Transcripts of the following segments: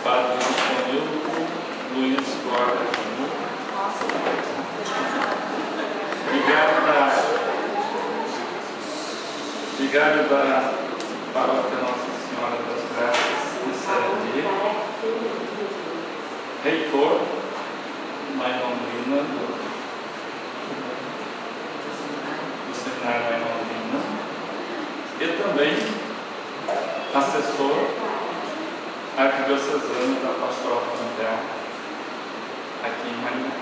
Padre Nilton Luiz Guarda. Vigário da Paróquia Nossa Senhora das Graças de Sarandi, reitor Mãe Londrina, do Seminário Mãe Londrina, e também assessor arquidiocesano da Pastoral Familiar aqui em Maringá.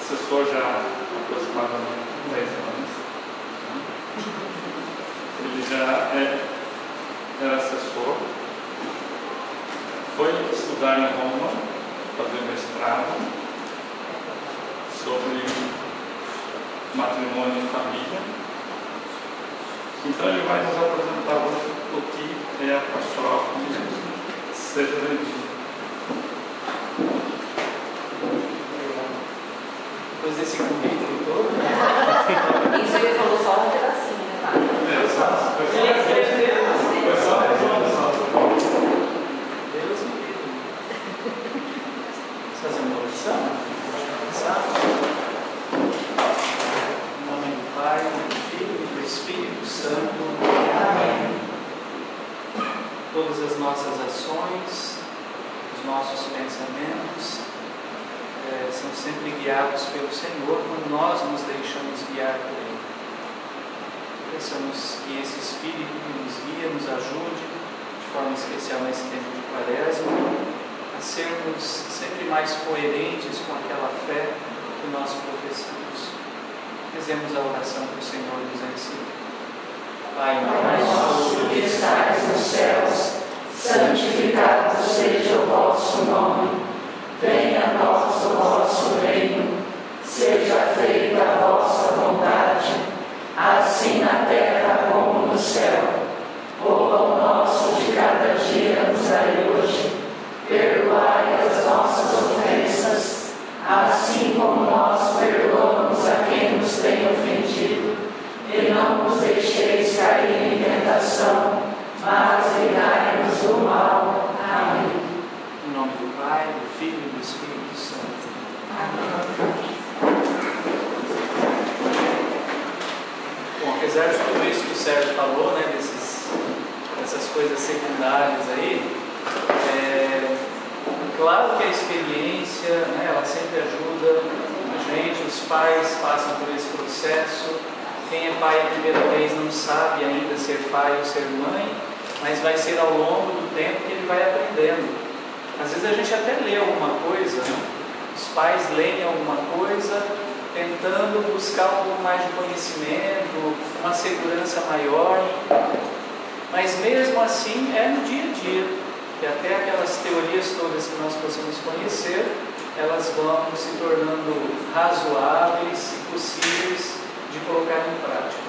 Assessor já há aproximadamente 10 anos. Ele já era assessor, foi estudar em Roma, fazer mestrado sobre matrimônio e família. Então ele vai nos apresentar hoje o que é a Pastoral Familiar. Seja bem-vindo. Depois desse currículo todo, né? Isso ele falou só um pedacinho, né, Padre? Foi só Deus me livre. Vamos fazer uma oração? Em nome do Pai, do Filho e do Espírito Santo. Amém. Todas as nossas ações, os nossos pensamentos, são sempre guiados pelo Senhor quando nós nos deixamos guiar por Ele. Peçamos que esse Espírito que nos guia, nos ajude, de forma especial nesse tempo de Quaresma, a sermos sempre mais coerentes com aquela fé que nós professamos. Rezemos a oração que o Senhor nos ensina. Pai nosso que estais nos céus, santificado seja o vosso nome. Venha a nós o vosso reino, seja feita a vossa vontade, assim na terra como no céu. O pão nosso de cada dia nos dai hoje, perdoai as nossas ofensas, assim como nós perdoamos a quem nos tem ofendido, e não nos deixeis cair em tentação, mas livrai-nos do mal. Amém. Em nome do Pai, do Filho e do Espírito Santo. Amém. Bom, apesar de tudo isso que o Sérgio falou, né, dessas coisas secundárias aí, claro que a experiência, né, ela sempre ajuda a gente, os pais passam por esse processo. Quem é pai a primeira vez não sabe ainda ser pai ou ser mãe, mas vai ser ao longo do tempo que ele vai aprendendo. Às vezes a gente até lê alguma coisa, os pais leem alguma coisa, tentando buscar um pouco mais de conhecimento, uma segurança maior, mas mesmo assim é no dia a dia, que até aquelas teorias todas que nós possamos conhecer, elas vão se tornando razoáveis e possíveis de colocar em prática.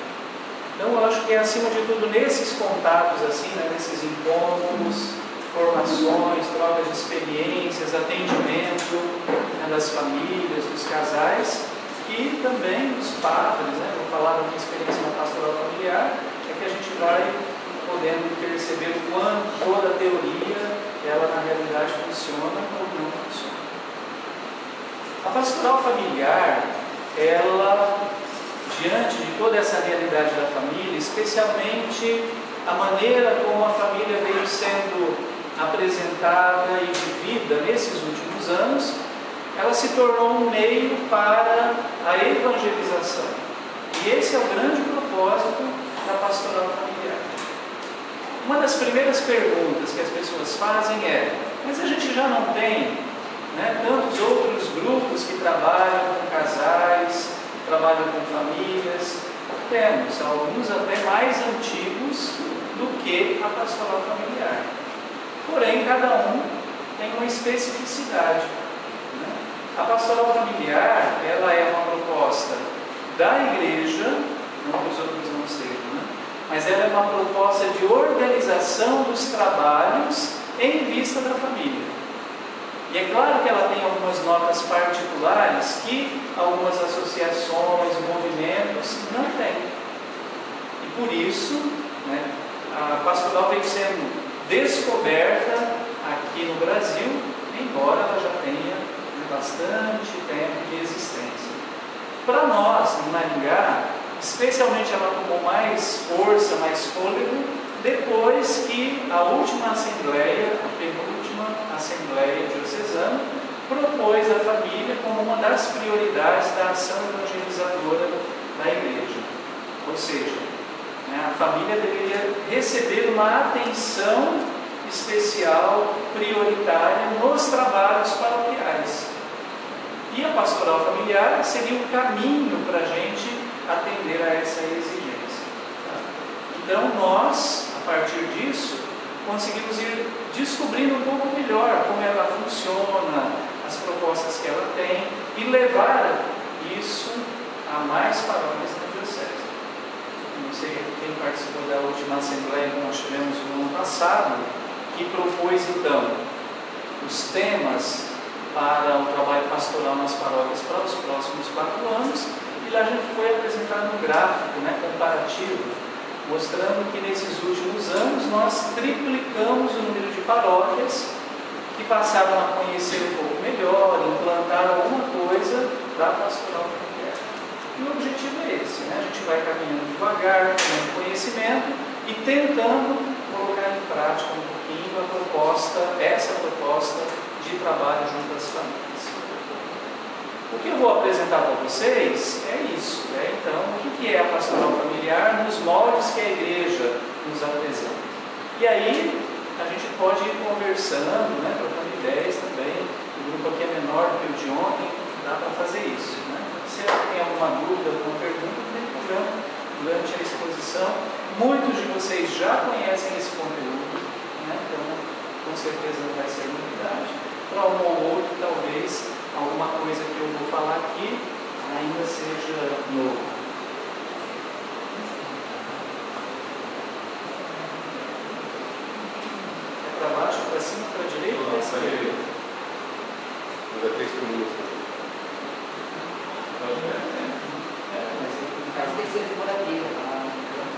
Então eu acho que acima de tudo nesses contatos assim, né, nesses encontros, formações, trocas de experiências, atendimento, né, das famílias, dos casais e também dos padres, né, vou falar da minha experiência na pastoral familiar, é que a gente vai podendo perceber o quanto toda a teoria, ela na realidade funciona ou não funciona. A pastoral familiar, ela, diante de toda essa realidade da família, especialmente a maneira como a família veio sendo apresentada e vivida nesses últimos anos, ela se tornou um meio para a evangelização. E esse é o grande propósito da pastoral familiar. Uma das primeiras perguntas que as pessoas fazem é: mas a gente já não tem, né, tantos outros grupos que trabalham com casais, trabalham com famílias? Temos alguns até mais antigos do que a pastoral familiar. Porém, cada um tem uma especificidade, né? A pastoral familiar, ela é uma proposta da igreja, não que os outros não sejam, né? Mas ela é uma proposta de organização dos trabalhos em vista da família. E é claro que ela tem algumas notas particulares que algumas associações, movimentos não têm. E por isso, né, a pastoral vem sendo descoberta aqui no Brasil, embora ela já tenha bastante tempo de existência. Para nós, em Maringá, especialmente ela tomou mais força, mais fôlego, depois que a última assembleia, a penúltima assembleia diocesana, propôs a família como uma das prioridades da ação evangelizadora da igreja. Ou seja, a família deveria receber uma atenção especial, prioritária, nos trabalhos paroquiais. E a pastoral familiar seria um caminho para a gente atender a essa exigência. Então nós, a partir disso, conseguimos ir descobrindo um pouco melhor como ela funciona, as propostas que ela tem, e levar isso a mais paróquias na diocese. Não sei quem participou da última assembleia que nós tivemos no ano passado, que propôs então os temas para o trabalho pastoral nas paróquias para os próximos 4 anos, e lá a gente foi apresentando um gráfico, comparativo, mostrando que nesses últimos anos nós triplicamos o número de paróquias que passaram a conhecer um pouco melhor, implantar alguma coisa da pastoral familiar. E o objetivo é esse, a gente vai caminhando devagar, com conhecimento e tentando colocar em prática um pouquinho essa proposta de trabalho junto às famílias. O que eu vou apresentar para vocês é isso, então, o que é a pastoral familiar nos moldes que a igreja nos apresenta. E aí, a gente pode ir conversando, trocando ideias também. O grupo aqui é menor do que o de ontem, dá para fazer isso. Se tem alguma dúvida, alguma pergunta, não tem problema. Durante a exposição, muitos de vocês já conhecem esse conteúdo, então, com certeza não vai ser novidade. Para um ou outro, talvez, alguma coisa que eu vou falar aqui ainda seja novo. É para baixo, para cima, para a direita ou para a esquerda? Não vai ter instrumento. Mas tem que ser decorativa.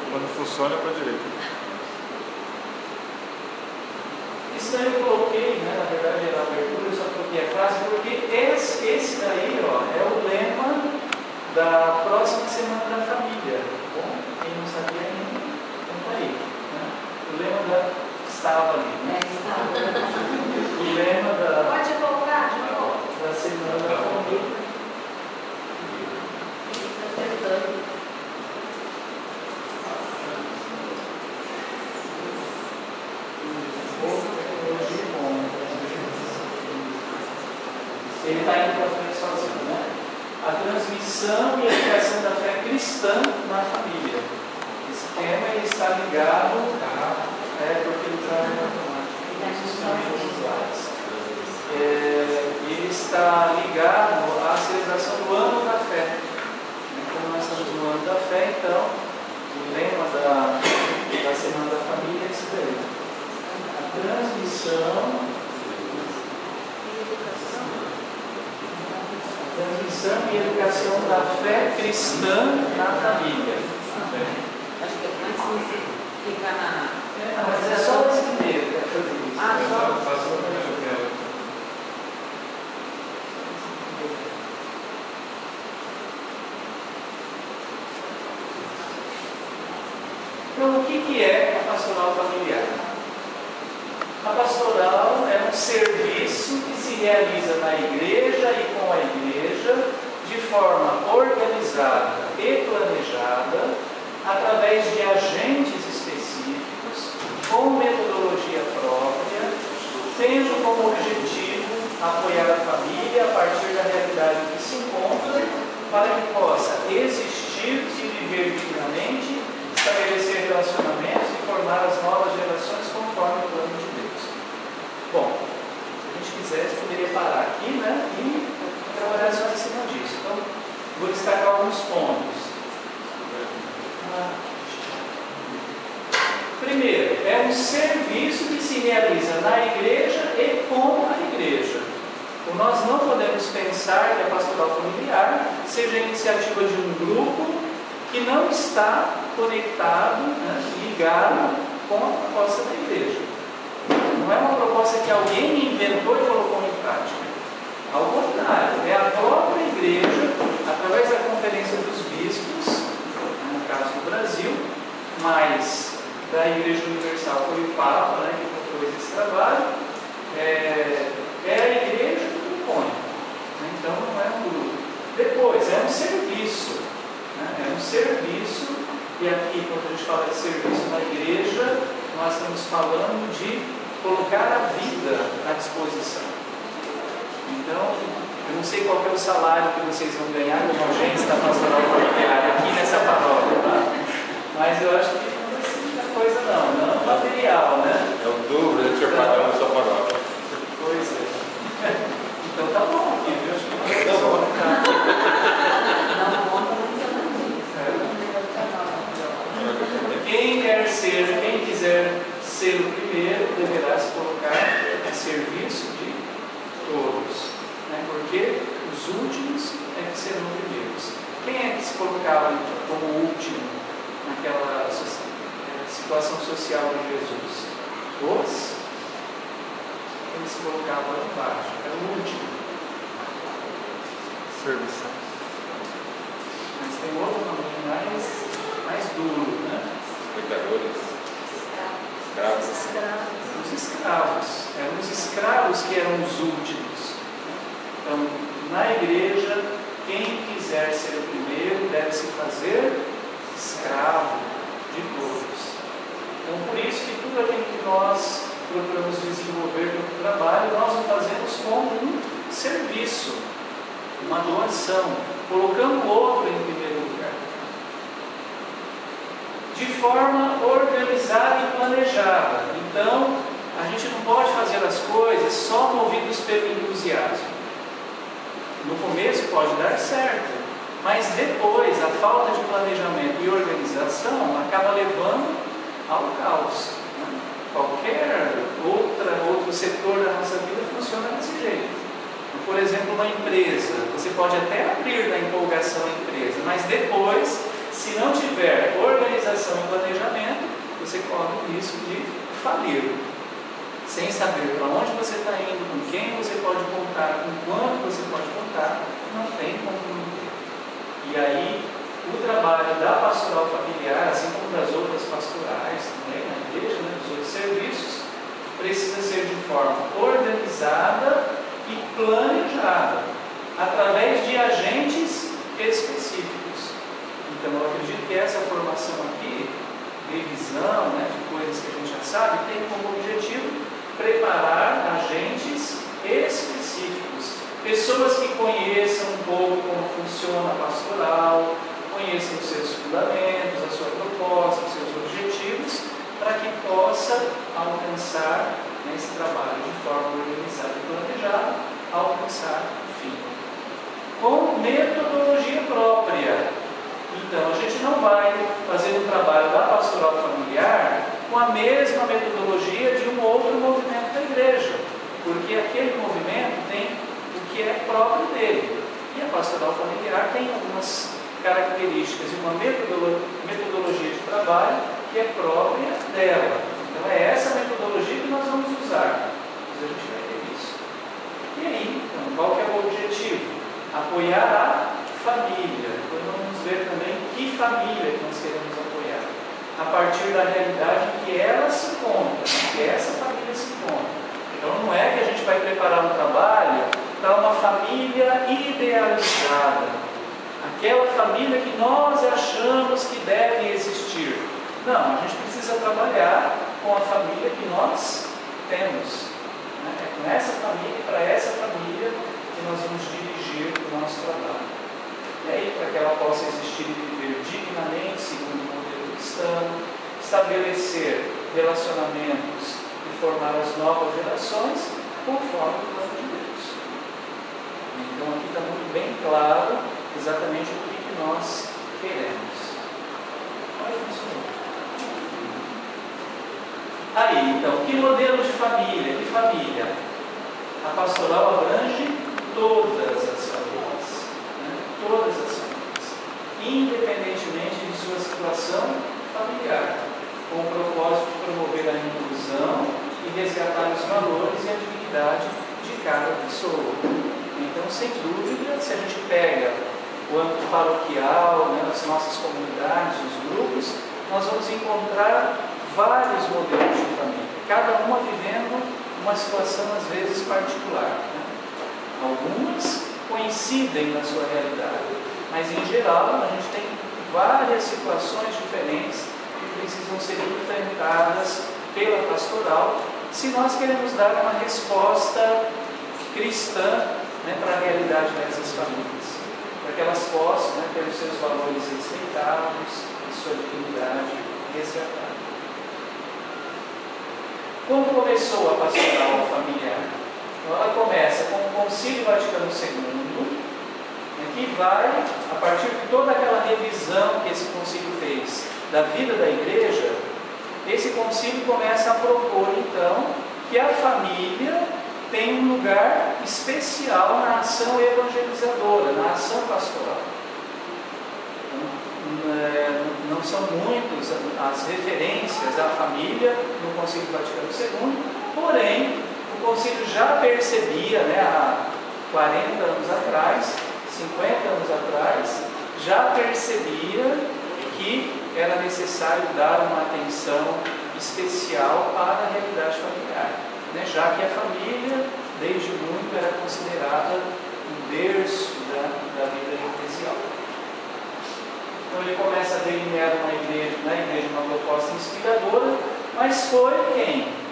Quando funciona, é para a direita. Isso daí eu coloquei, na verdade era a abertura, eu só coloquei a frase, porque esse daí é o lema da próxima Semana da Família. Bom, quem não sabia ainda, então está aí. O lema estava ali. O lema Pode colocar de novo. da Semana da Família. Está tentando. Ele está indo para frente sozinho, A transmissão e a educação da fé cristã na família. Esse tema ele está ligado porque ele está em automático. Ele está ligado à celebração do ano da fé. Como nós estamos no ano da fé, então, o lema da Semana da Família é isso daí. A transmissão e educação da fé cristã na família. Acho que é mais ficar na. Mas é só esse primeiro. Então, o que é a pastoral familiar? A pastoral é um serviço que se realiza na igreja e com a igreja de forma organizada e planejada, através de agentes específicos, com metodologia própria, tendo como objetivo apoiar a família a partir da realidade em que se encontra, para que possa existir e viver dignamente, estabelecer relacionamentos e formar as novas gerações conforme o plano de Deus. Bom, se a gente quisesse, poderia parar aqui, e trabalhar só em cima disso. Então, vou destacar alguns pontos. Primeiro, é um serviço que se realiza na igreja e com a igreja. Nós não podemos pensar que a pastoral familiar seja a iniciativa de um grupo que não está conectado, né, ligado com a proposta da igreja. Não é uma proposta que alguém inventou e colocou em prática. Ao contrário, é a própria igreja, através da Conferência dos Bispos, no caso do Brasil, mas da Igreja Universal foi o Papa, né, que propôs esse trabalho, é a igreja que propõe. Então não é um grupo. Depois, é um serviço. É um serviço, e aqui, quando a gente fala de serviço na igreja, nós estamos falando de colocar a vida à disposição. Então, eu não sei qual é o salário que vocês vão ganhar como agentes da pastoral familiar aqui nessa paróquia, tá? Mas eu acho que não vai ser muita coisa não material, né? É o dobro do senhor pagar na sua paróquia. Pois é. Então tá bom aqui, viu? Acho que não vai só Não conta muito quem quiser ser o primeiro deverá se colocar a serviço de todos, né? Porque os últimos é que serão primeiros. Quem é que se colocava como último naquela situação social de Jesus? Ele se colocava lá embaixo, era o último. Serviço. Mas tem outro nome mais duro, né? Pecadores. Escravos. Os escravos. Eram os escravos que eram os últimos. Então, na igreja, quem quiser ser o primeiro deve se fazer escravo de todos. Então, por isso que tudo aquilo que nós procuramos desenvolver no trabalho, nós o fazemos como um serviço, uma doação, colocando o outro em primeiro lugar. De forma organizada e planejada. Então, a gente não pode fazer as coisas só movidos pelo entusiasmo. No começo pode dar certo, mas depois a falta de planejamento e organização acaba levando ao caos. Né? Qualquer outro setor da nossa vida funciona desse jeito. Por exemplo, uma empresa, você pode até abrir na empolgação a empresa, mas depois, se não tiver organização e planejamento, você corre o risco de falir, sem saber para onde você está indo, com quem você pode contar, com quanto você pode contar, não tem como manter. E aí, o trabalho da pastoral familiar, assim como das outras pastorais também na igreja, né, dos outros serviços, precisa ser de forma organizada e planejada, através de agentes específicos. Então, eu acredito que essa formação aqui, de visão, né, de coisas que a gente já sabe, tem como objetivo preparar agentes específicos, pessoas que conheçam um pouco como funciona a pastoral, conheçam os seus fundamentos, a sua proposta, os seus objetivos, para que possa alcançar nesse trabalho de forma organizada e planejada, alcançar o fim. Com metodologia própria. Então, a gente não vai fazer um trabalho da pastoral familiar com a mesma metodologia de um outro movimento da igreja, porque aquele movimento tem o que é próprio dele. E a pastoral familiar tem algumas características e uma metodologia de trabalho que é própria dela. Então, é essa metodologia que nós vamos usar. Mas a gente vai ter isso. E aí, então, qual que é o objetivo? Apoiar a família. Então, vamos ver também que família que nós queremos apoiar. A partir da realidade que ela se encontra, que essa família se encontra. Então, não é que a gente vai preparar um trabalho para uma família idealizada. Aquela família que nós achamos que deve existir. Não, a gente precisa trabalhar com a família que nós temos. É com essa família e para essa família que nós vamos dirigir o nosso trabalho. E aí, para que ela possa existir e viver dignamente, segundo o modelo cristão, estabelecer relacionamentos e formar as novas gerações conforme o plano de Deus. Então, aqui está muito bem claro exatamente o que nós queremos. Como é que funciona? Aí, então, que modelo de família? Que família? A pastoral abrange todas as famílias. Né? Todas as famílias. independentemente de sua situação familiar, com o propósito de promover a inclusão e resgatar os valores e a dignidade de cada pessoa. Então, sem dúvida, se a gente pega o âmbito paroquial, né, as nossas comunidades, os grupos, nós vamos encontrar vários modelos de família, cada uma vivendo uma situação às vezes particular, né? Algumas coincidem na sua realidade, mas em geral a gente tem várias situações diferentes que precisam ser enfrentadas pela pastoral se nós queremos dar uma resposta cristã, né, para a realidade dessas famílias, para que elas possam, né, ter os seus valores respeitados e sua dignidade resgatada. Quando começou a pastoral familiar? Ela começa com o Concílio Vaticano II, que vai, a partir de toda aquela revisão que esse concílio fez da vida da igreja, esse concílio começa a propor, então, que a família tem um lugar especial na ação evangelizadora, na ação pastoral. Não são muitas as referências à família no Concílio Vaticano II, porém, o concílio já percebia, né, há 40 anos atrás, 50 anos atrás, já percebia que era necessário dar uma atenção especial para a realidade familiar, né, já que a família, desde muito, era considerada o berço da vida eclesial. Então ele começa a delinear na igreja uma proposta inspiradora, mas foi quem?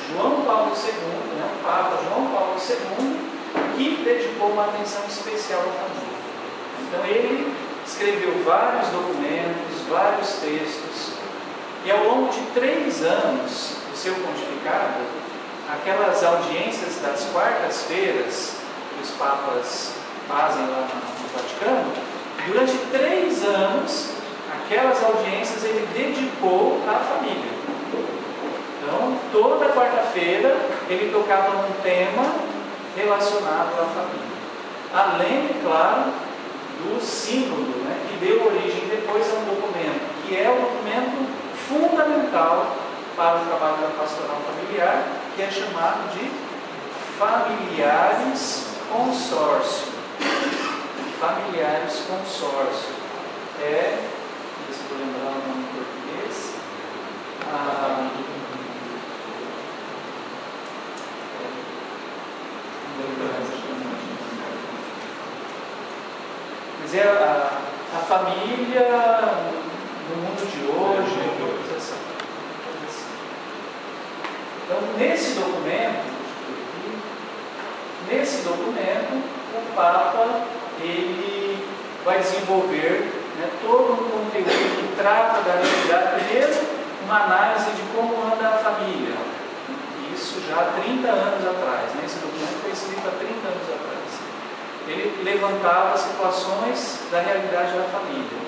João Paulo II, né, o Papa João Paulo II, que dedicou uma atenção especial à família. Então ele escreveu vários documentos, vários textos, e ao longo de 3 anos do seu pontificado, aquelas audiências das quartas-feiras que os papas fazem lá no Vaticano, durante 3 anos, aquelas audiências ele dedicou à família. Então, toda quarta-feira ele tocava um tema relacionado à família. Além, é claro, do sínodo, né, que deu origem depois a um documento, que é o documento fundamental para o trabalho da pastoral familiar, que é chamado de Familiares Consórcio. Familiares Consórcio. Deixa eu lembrar o nome em português. Mas é a família no mundo de hoje, Então, nesse documento, o Papa ele vai desenvolver, né, todo um conteúdo que trata da realidade. Primeiro, uma análise de como anda a família. Isso já há 30 anos atrás, né? Esse documento foi escrito há 30 anos atrás. Ele levantava situações da realidade da família.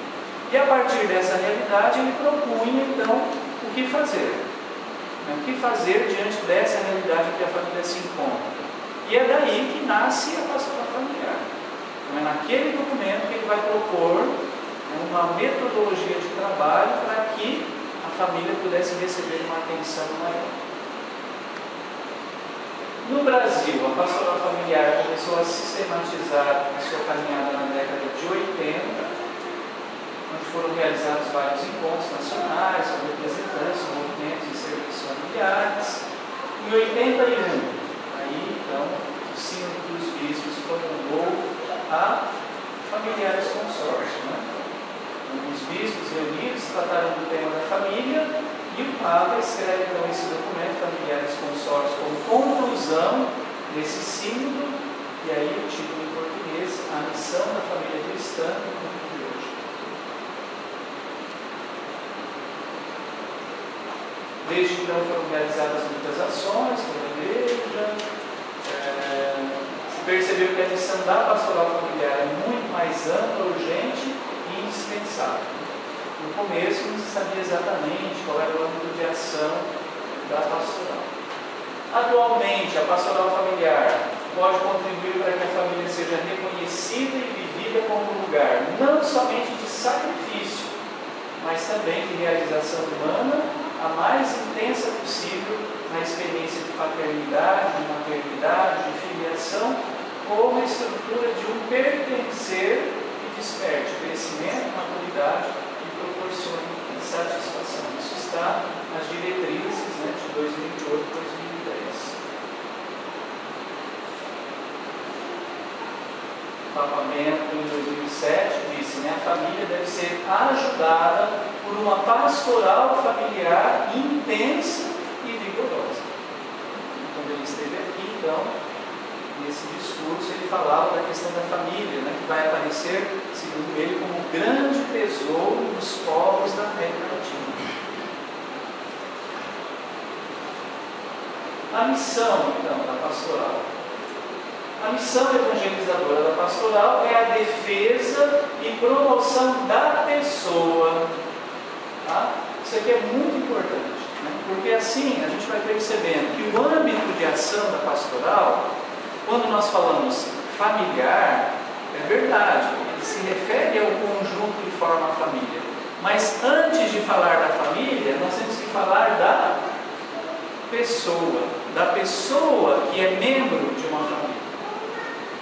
E a partir dessa realidade, ele propunha, então, o que fazer. O que fazer diante dessa realidade que a família se encontra. E é daí que nasce a pastoral familiar. Então, é naquele documento que ele vai propor uma metodologia de trabalho para que a família pudesse receber uma atenção maior. No Brasil, a pastoral familiar começou a sistematizar a sua caminhada na década de 80, onde foram realizados vários encontros nacionais com representantes, movimentos e serviços familiares. Em 81, aí então, o Sínodo dos Bispos promulgou a Familiares Consórcio, né? Os bispos reunidos trataram do tema da família e o Papa escreve então esse documento, Familiares Consórcio, como conclusão desse sínodo, e aí o título em português, A Missão da Família Cristã no Mundo de Hoje. Desde então foram realizadas muitas ações pela igreja, se percebeu que a missão da pastoral familiar é muito mais ampla, urgente e indispensável. No começo não se sabia exatamente qual era o âmbito de ação da pastoral. Atualmente, a pastoral familiar pode contribuir para que a família seja reconhecida e vivida família como lugar não somente de sacrifício, mas também de realização humana a mais intensa possível na experiência de paternidade, de maternidade, de filiação, como a estrutura de um pertencer que desperte crescimento, maturidade e proporcione satisfação. Isso está nas diretrizes, né, de 2008 e 2010. O Papa Bento, em 2007, disse, né, a família deve ser ajudada por uma pastoral familiar intensa e vigorosa. Quando ele esteve aqui, então, nesse discurso, ele falava da questão da família, né, que vai aparecer, segundo ele, como um grande tesouro dos povos da América Latina. A missão, então, da pastoral. A missão evangelizadora da pastoral é a defesa e promoção da pessoa. Tá? Isso aqui é muito importante, né? Porque assim a gente vai percebendo que o âmbito de ação da pastoral, quando nós falamos familiar, é verdade, ele se refere ao conjunto que forma a família. Mas antes de falar da família, nós temos que falar da pessoa que é membro de uma família.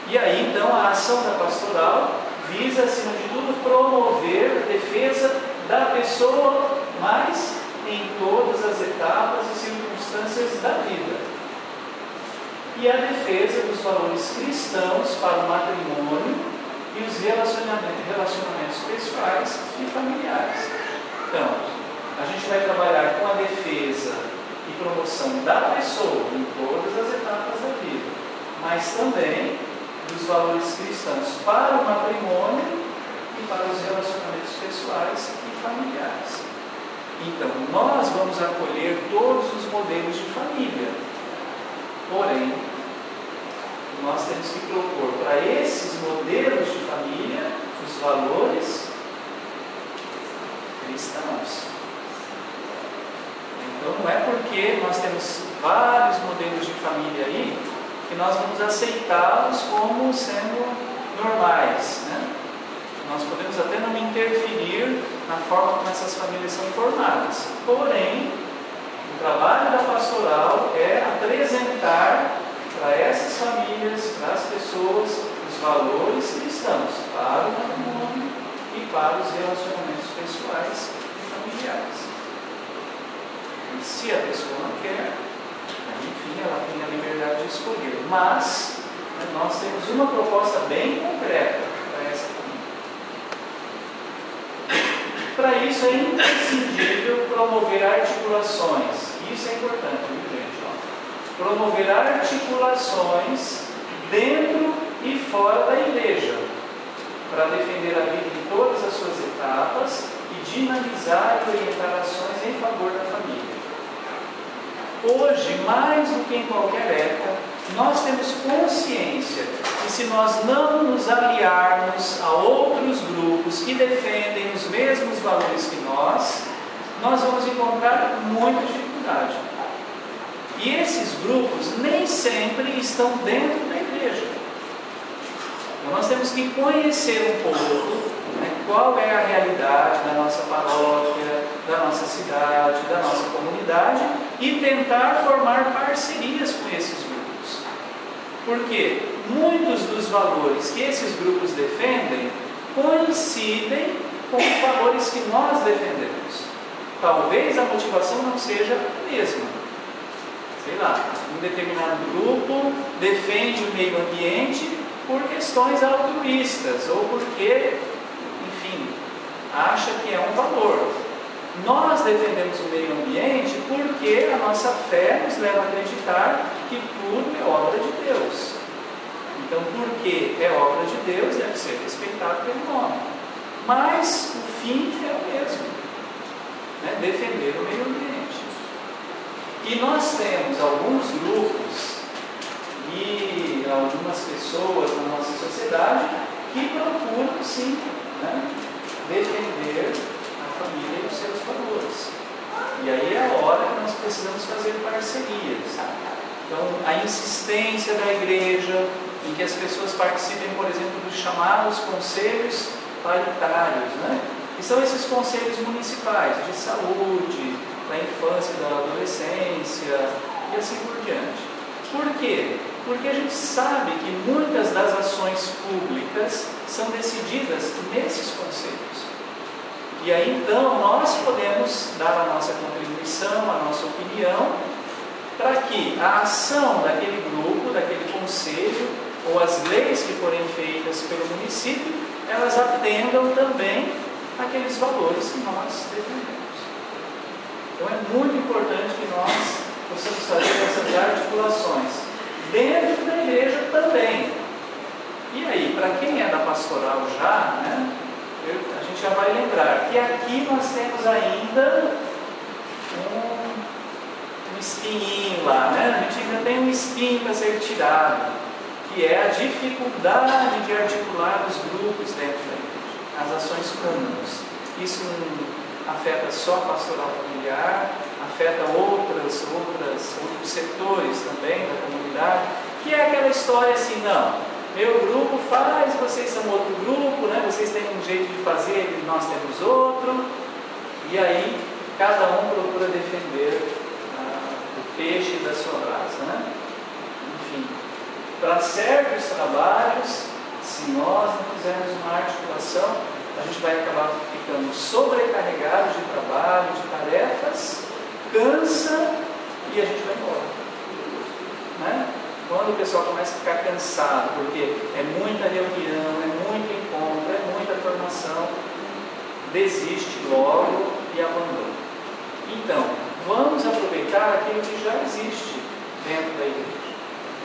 E aí, então, a ação da pastoral visa, acima de tudo, promover a defesa da pessoa, mas em todas as etapas e circunstâncias da vida. E a defesa dos valores cristãos para o matrimônio e os relacionamentos pessoais e familiares. Então, a gente vai trabalhar com a defesa e promoção da pessoa em todas as etapas da vida, mas também dos valores cristãos para o matrimônio e para os relacionamentos pessoais e familiares. Então, nós vamos acolher todos os modelos de família. Porém, nós temos que propor para esses modelos de família os valores cristãos. Então, não é porque nós temos vários modelos de família aí que nós vamos aceitá-los como sendo normais, né? Nós podemos até não interferir na forma como essas famílias são formadas. Porém, o trabalho da pastoral é apresentar para essas famílias, para as pessoas, os valores cristãos para o matrimônio e para os relacionamentos pessoais e familiares. E se a pessoa não quer, enfim, ela tem a liberdade de escolher. Mas nós temos uma proposta bem concreta para essa família. Para isso é imprescindível promover articulações. Isso é importante, viu, gente? Ó. Promover articulações dentro e fora da igreja, para defender a vida em todas as suas etapas e dinamizar e orientar ações em favor da família. Hoje, mais do que em qualquer época, nós temos consciência que se nós não nos aliarmos a outros grupos que defendem os mesmos valores que nós vamos encontrar muita dificuldade. E esses grupos nem sempre estão dentro da igreja. Então nós temos que conhecer um pouco, né, qual é a realidade da nossa paróquia, da nossa cidade, da nossa comunidade e tentar formar parcerias com esses grupos. Porque muitos dos valores que esses grupos defendem coincidem com os valores que nós defendemos. Talvez a motivação não seja a mesma. Sei lá, um determinado grupo defende o meio ambiente por questões altruístas ou porque, enfim, acha que é um valor. Nós defendemos o meio ambiente porque a nossa fé nos leva a acreditar que tudo é obra de Deus. Então, porque é obra de Deus, deve ser respeitado pelo nome. Mas o fim é o mesmo, né? Defender o meio ambiente. E nós temos alguns grupos e algumas pessoas na nossa sociedade que procuram, sim, né, defender a família e os seus valores. E aí é a hora que nós precisamos fazer parcerias. Então, a insistência da igreja em que as pessoas participem, por exemplo, dos chamados conselhos paritários, né? Que são esses conselhos municipais de saúde, da infância e da adolescência e assim por diante. Por quê? Porque a gente sabe que muitas das ações públicas são decididas nesses conselhos. E aí então nós podemos dar a nossa contribuição, a nossa opinião, para que a ação daquele grupo, daquele conselho, ou as leis que forem feitas pelo município, elas atendam também aqueles valores que nós defendemos. Então é muito importante que nós possamos fazer essas articulações dentro da igreja também. E aí, para quem é da pastoral já, né, a gente já vai lembrar que aqui nós temos ainda um espinhinho lá, né? A gente ainda tem um espinho para ser tirado, que é a dificuldade de articular os grupos dentro da igreja, as ações comuns. Isso não afeta só a pastoral familiar, afeta outros setores também da comunidade, que é aquela história assim, não, meu grupo faz, vocês são outro grupo, né? Vocês têm um jeito de fazer e nós temos outro, e aí cada um procura defender o peixe da sua brasa, né? Enfim, para certos trabalhos, se nós não fizermos uma articulação, a gente vai acabar ficando sobrecarregados de trabalho, de tarefas, cansa e a gente vai embora, né? Quando o pessoal começa a ficar cansado, porque é muita reunião, é muito encontro, é muita formação, desiste logo e abandona. Então, vamos aproveitar aquilo que já existe dentro da igreja.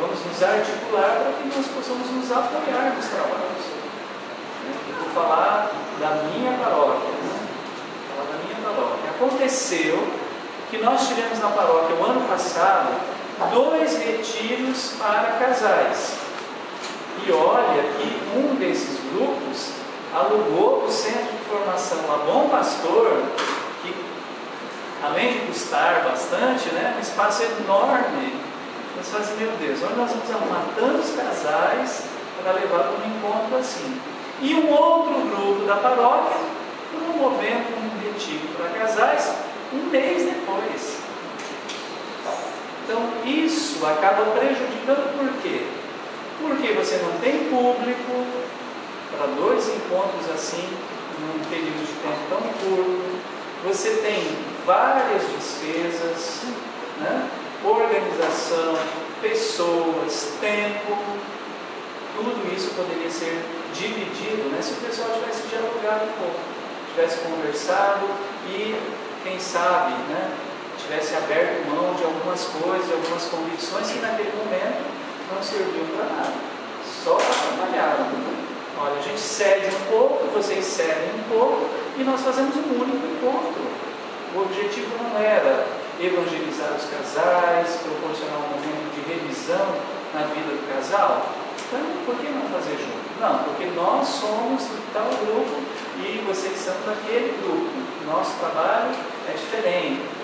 Vamos nos articular para que nós possamos nos apoiar nos trabalhos. Eu vou falar da minha paróquia. Aconteceu que nós tivemos na paróquia o ano passado 2 retiros para casais. E olha que um desses grupos alugou o centro de formação lá Bom Pastor, que além de custar bastante, né, um espaço enorme. Nós falamos assim, meu Deus, onde nós vamos arrumar tantos casais para levar para um encontro assim? E um outro grupo da paróquia promovendo um retiro para casais 1 mês depois. Então isso acaba prejudicando por quê? Porque você não tem público para 2 encontros assim, num período de tempo tão curto. Você tem várias despesas, né? Organização, pessoas, tempo. Tudo isso poderia ser dividido, né? Se o pessoal tivesse dialogado um pouco, tivesse conversado e, quem sabe, né, tivesse aberto mão de algumas coisas, de algumas convicções que naquele momento não serviam para nada, só para trabalhar. Olha, a gente cede um pouco, vocês cedem um pouco e nós fazemos um único encontro. O objetivo não era evangelizar os casais, proporcionar um momento de revisão na vida do casal. Então, por que não fazer junto? Não, porque nós somos do tal grupo e vocês são daquele grupo. Nosso trabalho é diferente.